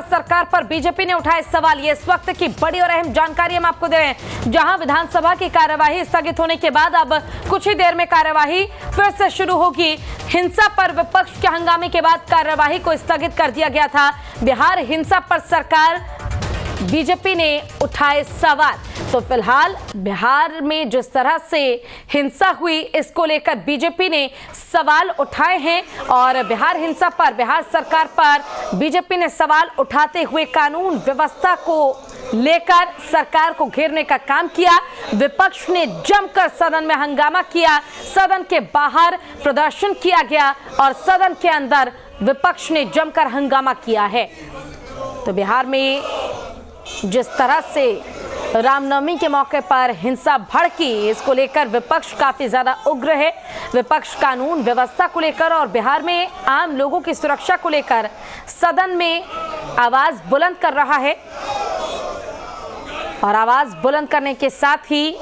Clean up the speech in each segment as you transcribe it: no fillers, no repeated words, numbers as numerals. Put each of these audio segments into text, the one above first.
सरकार पर बीजेपी ने उठाए सवाल। ये इस वक्त की बड़ी और अहम जानकारी हम आपको दे रहे हैं, जहां विधानसभा की कार्यवाही स्थगित होने के बाद अब कुछ ही देर में कार्यवाही फिर से शुरू होगी। हिंसा पर विपक्ष के हंगामे के बाद कार्यवाही को स्थगित कर दिया गया था। बिहार हिंसा पर सरकार बीजेपी ने उठाए सवाल। तो फिलहाल बिहार में जिस तरह से हिंसा हुई, इसको लेकर बीजेपी ने सवाल उठाए हैं और बिहार हिंसा पर, बिहार सरकार पर बीजेपी ने सवाल उठाते हुए कानून व्यवस्था को लेकर सरकार को घेरने का काम किया। विपक्ष ने जमकर सदन में हंगामा किया, सदन के बाहर प्रदर्शन किया गया और सदन के अंदर विपक्ष ने जमकर हंगामा किया है। तो बिहार में जिस तरह से रामनवमी के मौके पर हिंसा भड़की, इसको लेकर विपक्ष काफी ज्यादा उग्र है। विपक्ष कानून व्यवस्था को लेकर और बिहार में आम लोगों की सुरक्षा को लेकर सदन में आवाज बुलंद कर रहा है और आवाज बुलंद करने के साथ ही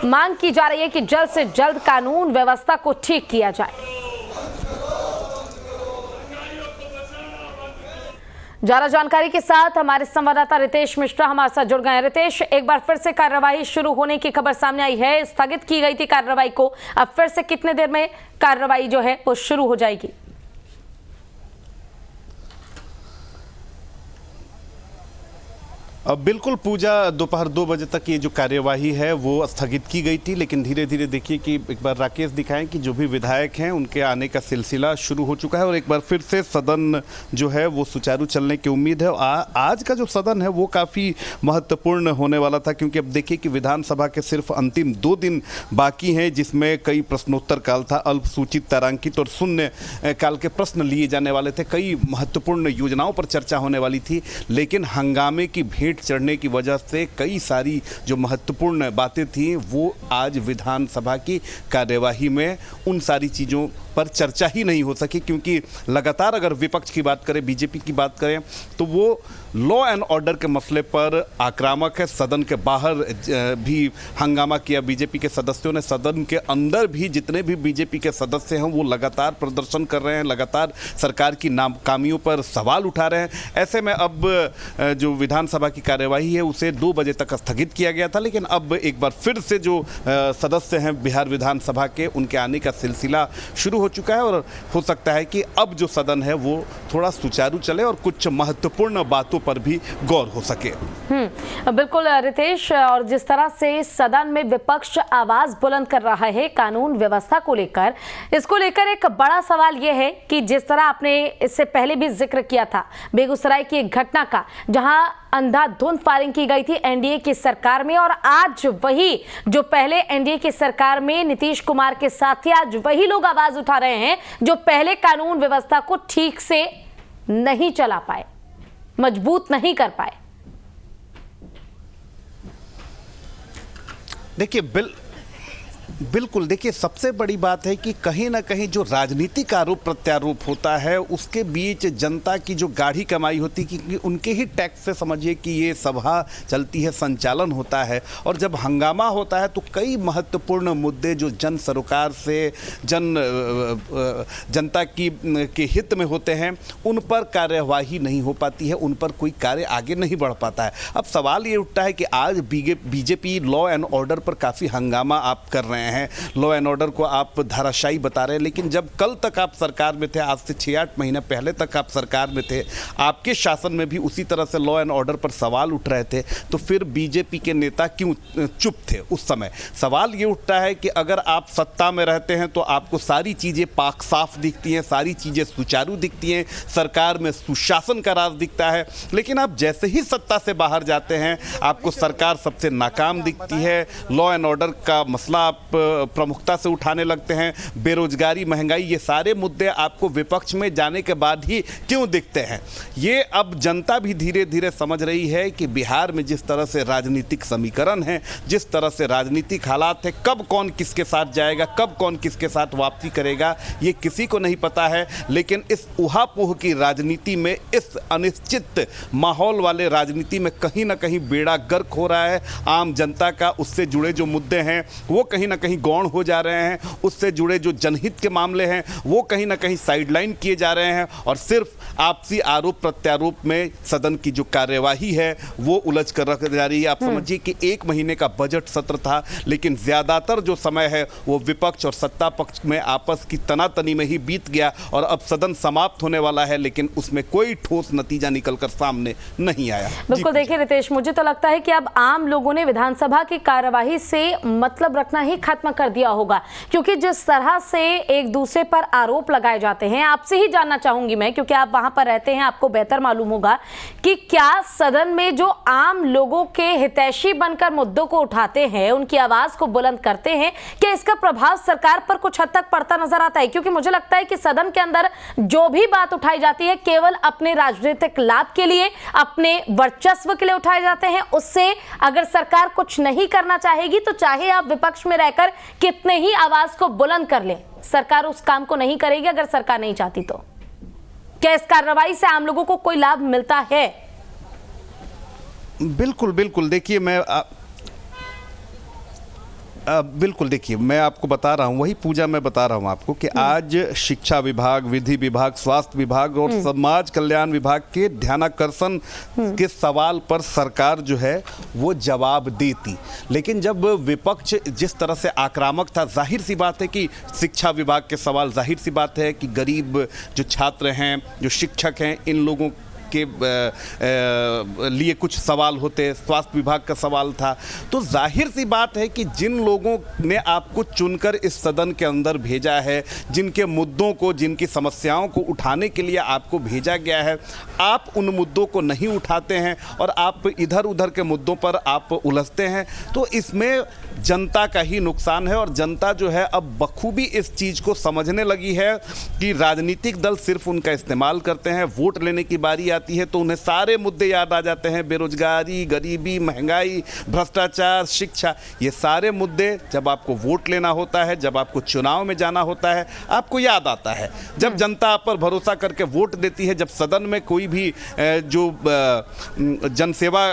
मांग की जा रही है कि जल्द से जल्द कानून व्यवस्था को ठीक किया जाए। ज्यादा जानकारी के साथ हमारे संवाददाता रितेश मिश्रा हमारे साथ जुड़ गए हैं। रितेश, एक बार फिर से कार्यवाही शुरू होने की खबर सामने आई है। स्थगित की गई थी कार्यवाही को, अब फिर से कितने देर में कार्यवाही जो है वो शुरू हो जाएगी? अब बिल्कुल पूजा, दोपहर 2 बजे तक ये जो कार्यवाही है वो स्थगित की गई थी, लेकिन धीरे धीरे देखिए कि एक बार राकेश दिखाएं कि जो भी विधायक हैं उनके आने का सिलसिला शुरू हो चुका है और एक बार फिर से सदन जो है वो सुचारू चलने की उम्मीद है। आज का जो सदन है वो काफ़ी महत्वपूर्ण होने वाला था, क्योंकि अब देखिए कि विधानसभा के सिर्फ अंतिम 2 दिन बाकी हैं, जिसमें कई प्रश्नोत्तर काल था, अल्पसूचित, तारांकित और शून्य काल के प्रश्न लिए जाने वाले थे, कई महत्वपूर्ण योजनाओं पर चर्चा होने वाली थी। लेकिन हंगामे की भेंट चढ़ने की वजह से कई सारी जो महत्वपूर्ण बातें थी वो आज विधानसभा की कार्यवाही में उन सारी चीज़ों पर चर्चा ही नहीं हो सकी, क्योंकि लगातार अगर विपक्ष की बात करें, बीजेपी की बात करें, तो वो लॉ एंड ऑर्डर के मसले पर आक्रामक है। सदन के बाहर भी हंगामा किया बीजेपी के सदस्यों ने, सदन के अंदर भी जितने भी बीजेपी के सदस्य हैं वो लगातार प्रदर्शन कर रहे हैं, लगातार सरकार की नाकामियों पर सवाल उठा रहे हैं। ऐसे में अब जो विधानसभा की कार्यवाही है उसे 2 बजे तक स्थगित किया गया था, लेकिन अब एक बार फिर से जो सदस्य हैं बिहार विधानसभा के, उनके आने का सिलसिला शुरू हो चुका है और हो सकता है कि अब जो सदन है वो थोड़ा सुचारू चले और कुछ महत्वपूर्ण बातों पर भी गौर हो सके। बिल्कुल रितेश, और जिस तरह से सदन में विपक्ष आवाज बुलंद कर रहा है कानून व्यवस्था को लेकर, इसको लेकर एक बड़ा सवाल यह है कि जिस तरह आपने इससे पहले भी जिक्र किया था बेगूसराय की एक घटना का, जहां अंधाधुंध फायरिंग की गई थी एनडीए की सरकार में, और आज वही जो पहले एनडीए की सरकार में नीतीश कुमार के साथ ही आज वही लोग आवाज उठा रहे हैं जो पहले कानून व्यवस्था को ठीक से नहीं चला पाए, मजबूत नहीं कर पाए। देखिए बिल्कुल देखिए, सबसे बड़ी बात है कि कहीं ना कहीं जो राजनीतिक आरोप प्रत्यारोप होता है उसके बीच जनता की जो गाढ़ी कमाई होती है, क्योंकि उनके ही टैक्स से समझिए कि ये सभा चलती है, संचालन होता है, और जब हंगामा होता है तो कई महत्वपूर्ण मुद्दे जो जन सरोकार से जनता के हित में होते हैं उन पर कार्यवाही नहीं हो पाती है, उन पर कोई कार्य आगे नहीं बढ़ पाता है। अब सवाल ये उठता है कि आज बीजेपी लॉ एंड ऑर्डर पर काफ़ी हंगामा आप कर रहे हैं, लॉ एंड ऑर्डर को आप धाराशायी बता रहे हैं, लेकिन जब कल तक आप सरकार में थे, आज से 6-8 महीने पहले तक आप सरकार में थे, आपके शासन में भी उसी तरह से लॉ एंड ऑर्डर पर सवाल उठ रहे थे, तो फिर बीजेपी के नेता क्यों चुप थे उस समय? सवाल ये उठता है कि अगर आप सत्ता में रहते हैं तो आपको सारी चीज़ें पाक साफ दिखती हैं, सारी चीज़ें सुचारू दिखती हैं, सरकार में सुशासन का राज दिखता है, लेकिन आप जैसे ही सत्ता से बाहर जाते हैं आपको सरकार सबसे नाकाम दिखती है, लॉ एंड ऑर्डर का मसला आप प्रमुखता से उठाने लगते हैं, बेरोजगारी, महंगाई, ये सारे मुद्दे आपको विपक्ष में जाने के बाद ही क्यों दिखते हैं? ये अब जनता भी धीरे धीरे समझ रही है कि बिहार में जिस तरह से राजनीतिक समीकरण है, जिस तरह से राजनीतिक हालात है, कब कौन किसके साथ जाएगा, कब कौन किसके साथ वापसी करेगा, ये किसी को नहीं पता है। लेकिन इस उहापोह की राजनीति में, इस अनिश्चित माहौल वाले राजनीति में कहीं ना कहीं बेड़ा गर्क हो रहा है। आम जनता का उससे जुड़े जो मुद्दे हैं वो कहीं ना कहीं कहीं गौण हो जा रहे हैं, उससे जुड़े जो जनहित के मामले हैं वो कहीं ना कहीं साइडलाइन किए जा रहे हैं और सिर्फ आपसी आरोप प्रत्यारोप में सदन की जो कार्यवाही है वो उलझ कर रख जा रही है। आप समझिए कि 1 महीने का बजट सत्र था, लेकिन ज्यादातर जो समय है वो विपक्ष और सत्ता पक्ष में आपस की तनातनी में ही बीत गया और अब सदन समाप्त होने वाला है, लेकिन उसमें कोई ठोस नतीजा निकलकर सामने नहीं आया। बिल्कुल, देखिए रितेश, मुझे तो लगता है कि अब आम लोगों ने विधानसभा की कार्यवाही से मतलब रखना ही खत्म कर दिया होगा, क्योंकि जिस तरह से एक दूसरे पर आरोप लगाए जाते हैं, आपसे ही जानना चाहूंगी मैं, क्योंकि आप वहां पर रहते हैं, आपको बेहतर मालूम होगा कि क्या सदन में जो आम लोगों के हितैषी बनकर मुद्दों को उठाते हैं, उनकी आवाज को बुलंद करते हैं, क्या इसका प्रभाव सरकार पर कुछ हद तक पड़ता नजर आता है? क्योंकि मुझे लगता है कि सदन के अंदर जो भी बात उठाई जाती है केवल अपने राजनीतिक लाभ के लिए, अपने वर्चस्व के लिए उठाए जाते हैं। उससे अगर सरकार कुछ नहीं करना चाहेगी तो चाहे आप विपक्ष में रहकर कितने ही आवाज को बुलंद कर लें, सरकार उस काम को नहीं करेगी अगर सरकार नहीं चाहती तो। क्या इस कार्रवाई से आम लोगों को कोई लाभ मिलता है? बिल्कुल बिल्कुल, देखिए बिल्कुल, देखिए मैं आपको बता रहा हूं, वही पूजा मैं बता रहा हूं आपको कि आज शिक्षा विभाग, विधि विभाग, स्वास्थ्य विभाग और समाज कल्याण विभाग के ध्यानाकर्षण के सवाल पर सरकार जो है वो जवाब देती, लेकिन जब विपक्ष जिस तरह से आक्रामक था, जाहिर सी बात है कि शिक्षा विभाग के सवाल, जाहिर सी बात है कि गरीब जो छात्र हैं, जो शिक्षक हैं, इन लोगों के लिए कुछ सवाल होते, स्वास्थ्य विभाग का सवाल था, तो जाहिर सी बात है कि जिन लोगों ने आपको चुनकर इस सदन के अंदर भेजा है, जिनके मुद्दों को, जिनकी समस्याओं को उठाने के लिए आपको भेजा गया है, आप उन मुद्दों को नहीं उठाते हैं और आप इधर उधर के मुद्दों पर आप उलझते हैं, तो इसमें जनता का ही नुकसान है। और जनता जो है अब बखूबी इस चीज़ को समझने लगी है कि राजनीतिक दल सिर्फ उनका इस्तेमाल करते हैं, वोट लेने की बारी आती है तो उन्हें सारे मुद्दे याद आ जाते हैं, बेरोजगारी, गरीबी, महंगाई, भ्रष्टाचार, शिक्षा, ये सारे मुद्दे जब आपको वोट लेना होता है, जब आपको चुनाव में जाना होता है, आपको याद आता है। जब जनता आप पर भरोसा करके वोट देती है, जब सदन में कोई भी जो जनसेवा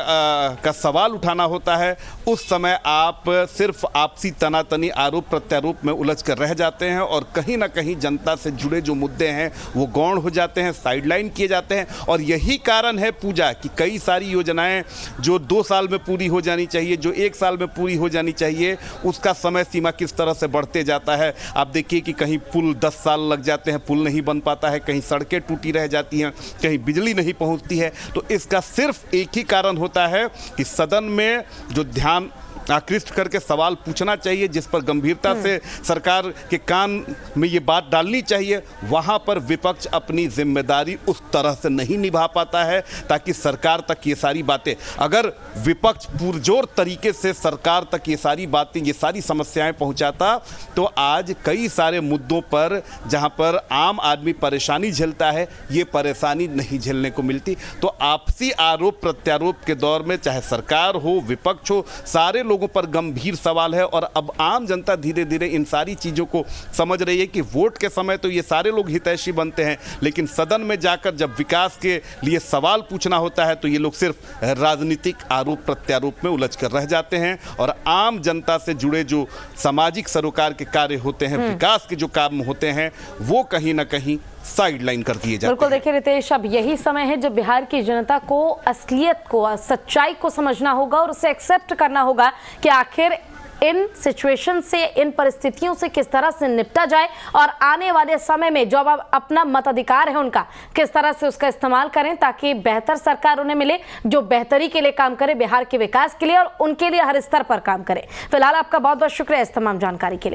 का सवाल उठाना होता है, उस समय आप सिर्फ आपसी तनातनी, आरोप प्रत्यारोप में उलझ कर रह जाते हैं और कहीं ना कहीं जनता से जुड़े जो मुद्दे हैं वो गौण हो जाते हैं, साइडलाइन किए जाते हैं। और यही कारण है पूजा कि कई सारी योजनाएं जो 2 साल में पूरी हो जानी चाहिए, जो 1 साल में पूरी हो जानी चाहिए, उसका समय सीमा किस तरह से बढ़ते जाता है। आप देखिए कि कहीं पुल 10 साल लग जाते हैं, पुल नहीं बन पाता है, कहीं सड़कें टूटी रह जाती हैं, कहीं बिजली नहीं पहुंचती है। तो इसका सिर्फ एक ही कारण होता है कि सदन में जो ध्यान आकृष्ट करके सवाल पूछना चाहिए, जिस पर गंभीरता से सरकार के कान में ये बात डालनी चाहिए, वहां पर विपक्ष अपनी जिम्मेदारी उस तरह से नहीं निभा पाता है ताकि सरकार तक ये सारी बातें, अगर विपक्ष पुरजोर तरीके से सरकार तक ये सारी बातें, ये सारी समस्याएं पहुंचाता, तो आज कई सारे मुद्दों पर जहां पर आम आदमी परेशानी झेलता है, ये परेशानी नहीं झेलने को मिलती। तो आपसी आरोप प्रत्यारोप के दौर में चाहे सरकार हो, विपक्ष हो, सारे लोगों पर गंभीर सवाल है। और अब आम जनता धीरे धीरे इन सारी चीजों को समझ रही है कि वोट के समय तो ये सारे लोग हितैषी बनते हैं, लेकिन सदन में जाकर जब विकास के लिए सवाल पूछना होता है तो ये लोग सिर्फ राजनीतिक आरोप प्रत्यारोप में उलझ कर रह जाते हैं और आम जनता से जुड़े जो सामाजिक सरोकार के कार्य होते हैं, विकास के जो काम होते हैं, वो कहीं ना कहीं साइडलाइन कर दिए जाते हैं। बिल्कुल, देखिए रितेश, अब यही समय है जब बिहार की जनता को असलियत को, सच्चाई को समझना होगा और उसे एक्सेप्ट करना होगा कि आखिर इन सिचुएशन से, इन परिस्थितियों से किस तरह से निपटा जाए और आने वाले समय में जो अब अपना मताधिकार है उनका, किस तरह से उसका इस्तेमाल करें ताकि बेहतर सरकार उन्हें मिले जो बेहतरी के लिए काम करे, बिहार के विकास के लिए और उनके लिए हर स्तर पर काम करे। फिलहाल आपका बहुत बहुत शुक्रिया इस तमाम जानकारी के लिए।